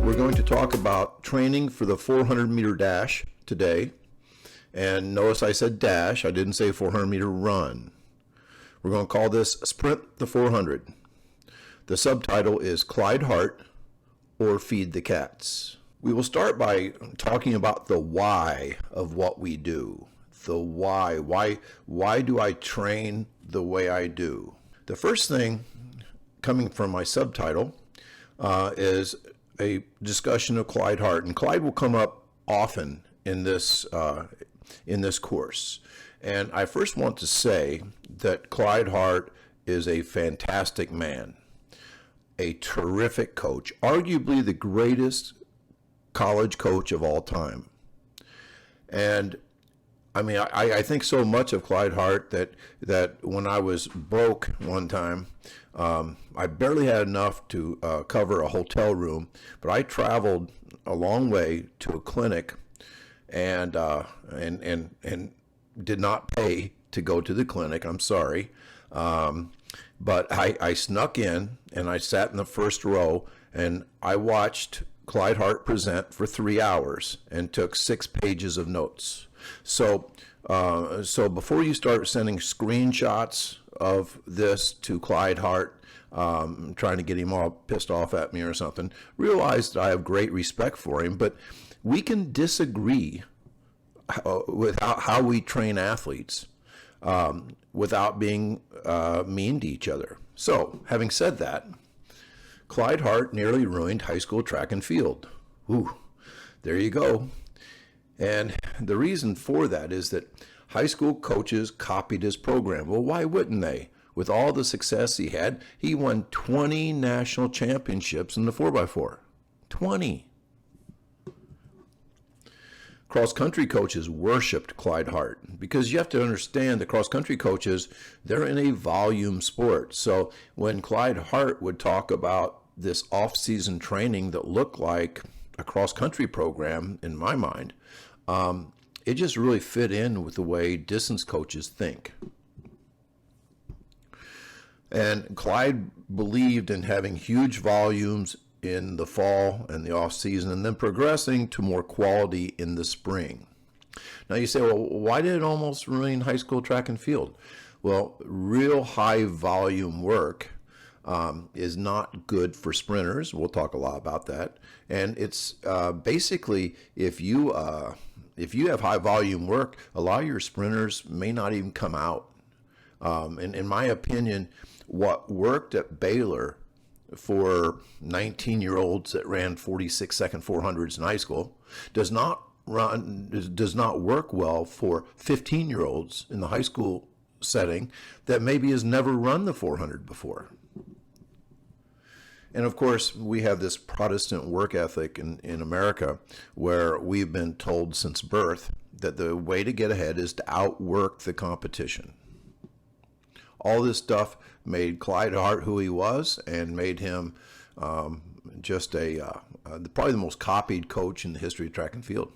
We're going to talk about training for the 400-meter dash today. And notice I said dash, I didn't say 400-meter run. We're going to call this Sprint the 400. The subtitle is Clyde Hart or Feed the Cats. We will start by talking about the why of what we do. The why. Why do I train the way I do? The first thing coming from my subtitle is a discussion of Clyde Hart, and Clyde will come up often in this course. And I first want to say that Clyde Hart is a fantastic man, a terrific coach, arguably the greatest college coach of all time. And I mean, I think so much of Clyde Hart that when I was broke one time, I barely had enough to cover a hotel room, but I traveled a long way to a clinic and did not pay to go to the clinic. I'm sorry. But I snuck in and I sat in the first row and I watched Clyde Hart present for 3 hours and took 6 pages of notes. So before you start sending screenshots of this to Clyde Hart, trying to get him all pissed off at me or something, realize that I have great respect for him, but we can disagree with how we train athletes without being mean to each other. So, having said that, Clyde Hart nearly ruined high school track and field. Ooh, there you go. And the reason for that is that high school coaches copied his program. Well, why wouldn't they? With all the success he had, he won 20 national championships in the 4x4. 20. Cross-country coaches worshipped Clyde Hart because you have to understand the cross-country coaches, they're in a volume sport. So when Clyde Hart would talk about this off-season training that looked like a cross-country program, in my mind, it just really fit in with the way distance coaches think. And Clyde believed in having huge volumes in the fall and the off season and then progressing to more quality in the spring. Now you say, well, why did it almost ruin high school track and field? Well, real high volume work is not good for sprinters. We'll talk a lot about that. And it's basically if you have high volume work, a lot of your sprinters may not even come out. And in my opinion, what worked at Baylor for 19-year-olds that ran 46-second 400s in high school does not work well for 15-year-olds in the high school setting that maybe has never run the 400 before. And of course, we have this Protestant work ethic in America where we've been told since birth that the way to get ahead is to outwork the competition. All this stuff made Clyde Hart who he was and made him just probably the most copied coach in the history of track and field.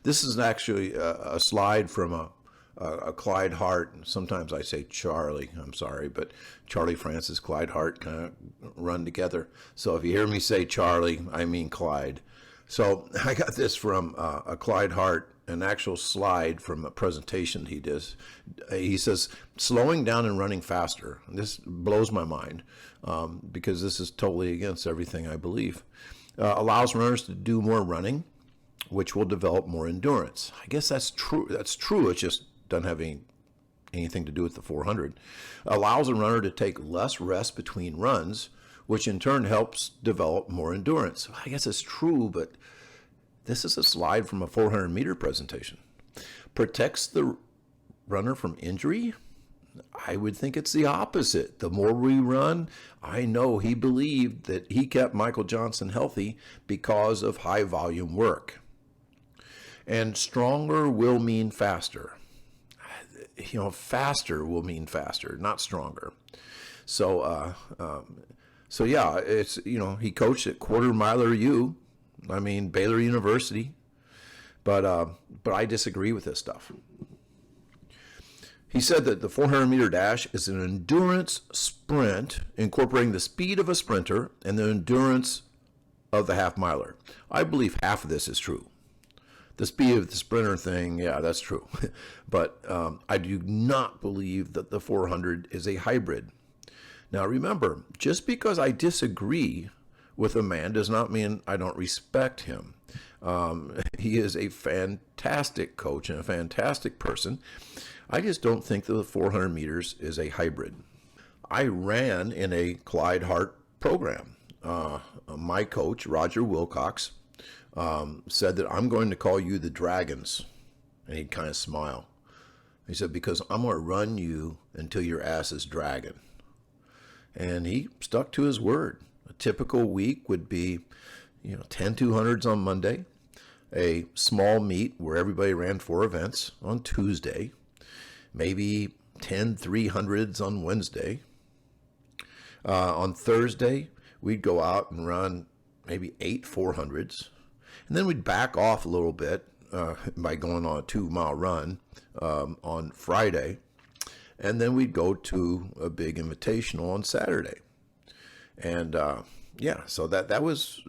This is actually a slide from a Clyde Hart. Sometimes I say Charlie, I'm sorry, but Charlie Francis, Clyde Hart kind of run together. So if you hear me say Charlie, I mean Clyde. So I got this from a Clyde Hart, an actual slide from a presentation he does. He says, slowing down and running faster. And this blows my mind because this is totally against everything I believe. Allows runners to do more running, which will develop more endurance. I guess that's true. That's true. It just doesn't have anything to do with the 400. Allows a runner to take less rest between runs, which in turn helps develop more endurance. I guess it's true, but this is a slide from a 400-meter presentation. Protects the runner from injury? I would think it's the opposite. The more we run, I know he believed that he kept Michael Johnson healthy because of high volume work. And stronger will mean faster. Faster will mean faster, not stronger. So yeah, it's, he coached at Quarter Miler U. I mean, Baylor University. But I disagree with this stuff. He said that the 400-meter dash is an endurance sprint incorporating the speed of a sprinter and the endurance of the half miler. I believe half of this is true. The speed of the sprinter thing, yeah, that's true. But I do not believe that the 400 is a hybrid. Now remember, just because I disagree with a man does not mean I don't respect him. He is a fantastic coach and a fantastic person. I just don't think that the 400 meters is a hybrid. I ran in a Clyde Hart program. My coach, Roger Wilcox, said that I'm going to call you the Dragons. And he'd kind of smile. He said, because I'm going to run you until your ass is dragging. And he stuck to his word. A typical week would be, 10 200s on Monday, a small meet where everybody ran 4 events on Tuesday, maybe 10 300s on Wednesday. On Thursday, we'd go out and run maybe 8 400s. And then we'd back off a little bit by going on a 2-mile run on Friday. And then we'd go to a big invitational on Saturday. And so that was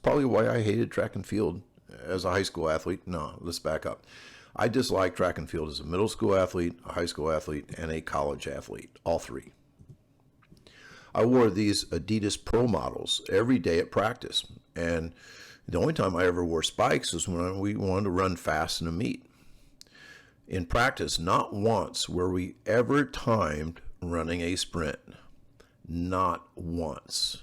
probably why I hated track and field as a high school athlete. No, let's back up. I disliked track and field as a middle school athlete, a high school athlete, and a college athlete, all 3. I wore these Adidas Pro models every day at practice. And the only time I ever wore spikes was when we wanted to run fast in a meet. In practice, not once were we ever timed running a sprint. Not once.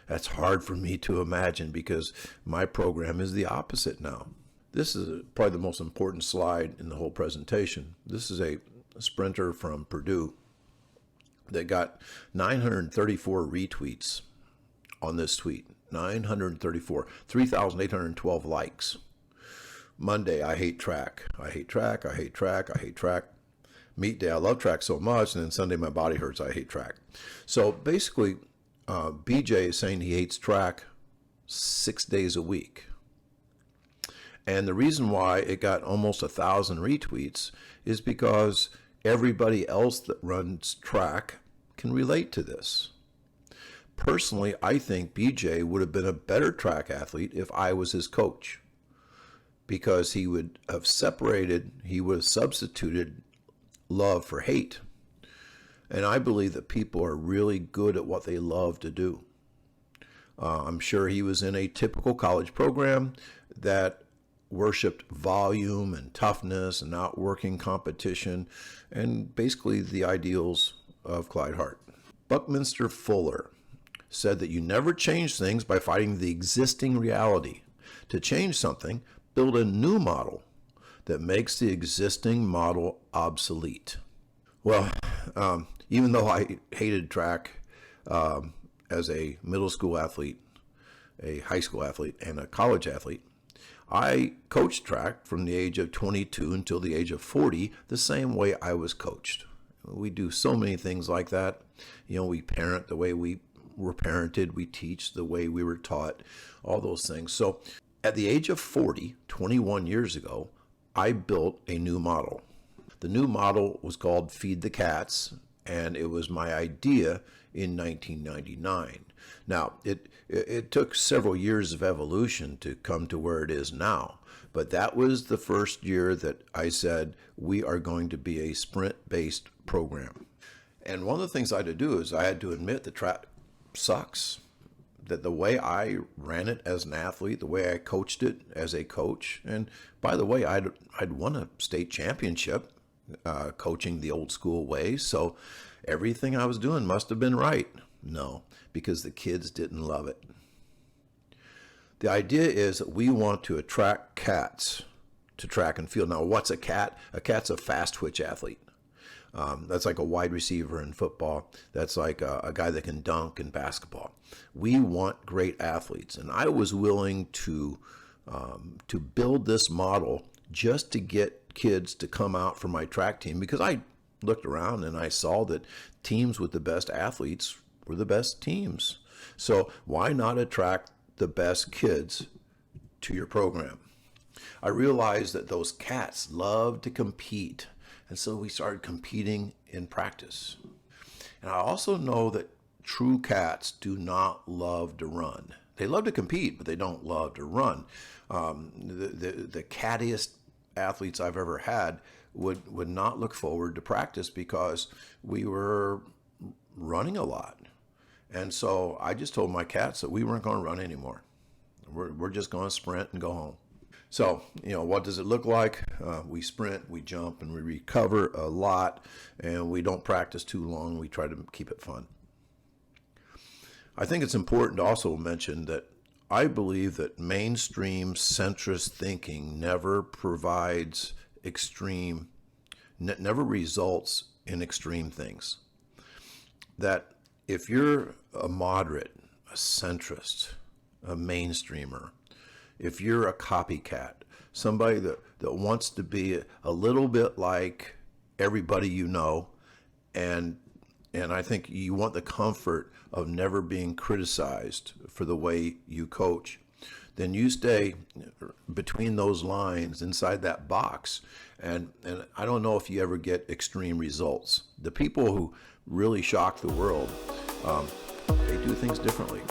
That's hard for me to imagine because my program is the opposite now. This is probably the most important slide in the whole presentation. This is a sprinter from Purdue that got 934 retweets on this tweet. 934, 3,812 likes. Monday, I hate track. I hate track. I hate track. I hate track. Meet day, I love track so much. And then Sunday, my body hurts. I hate track. So basically, BJ is saying he hates track 6 days a week. And the reason why it got almost 1,000 retweets is because everybody else that runs track can relate to this. Personally, I think BJ would have been a better track athlete if I was his coach, because he would have substituted love for hate. And I believe that people are really good at what they love to do. I'm sure he was in a typical college program that worshiped volume and toughness and outworking competition and basically the ideals of Clyde Hart. Buckminster Fuller said that you never change things by fighting the existing reality. To change something, build a new model that makes the existing model obsolete. Well, even though I hated track as a middle school athlete, a high school athlete, and a college athlete, I coached track from the age of 22 until the age of 40 the same way I was coached. We do so many things like that. We parent the way we were parented. We teach the way we were taught, all those things. So at the age of 40, 21 years ago, I built a new model. The new model was called Feed the Cats, and it was my idea in 1999. Now, it took several years of evolution to come to where it is now, but that was the first year that I said, we are going to be a sprint-based program. And one of the things I had to do is I had to admit that track sucks, that the way I ran it as an athlete, the way I coached it as a coach, and by the way, I'd won a state championship coaching the old school way, so everything I was doing must have been right. No, because the kids didn't love it. The idea is that we want to attract cats to track and field. Now, what's a cat? A cat's a fast twitch athlete. That's like a wide receiver in football. That's like a guy that can dunk in basketball. We want great athletes, and I was willing to build this model just to get kids to come out for my track team, because I looked around and I saw that teams with the best athletes were the best teams. So why not attract the best kids to your program? I realized that those cats love to compete, and so we started competing in practice. And I also know that true cats do not love to run. They love to compete, but they don't love to run. The cattiest athletes I've ever had would not look forward to practice because we were running a lot. And so I just told my cats that we weren't going to run anymore. We're just going to sprint and go home. So, what does it look like? We sprint, we jump, and we recover a lot, and we don't practice too long. We try to keep it fun. I think it's important to also mention that I believe that mainstream centrist thinking never provides never results in extreme things. That if you're a moderate, a centrist, a mainstreamer, if you're a copycat, somebody that wants to be a little bit like everybody you know, and I think you want the comfort of never being criticized for the way you coach, then you stay between those lines inside that box. And I don't know if you ever get extreme results. The people who really shock the world, they do things differently.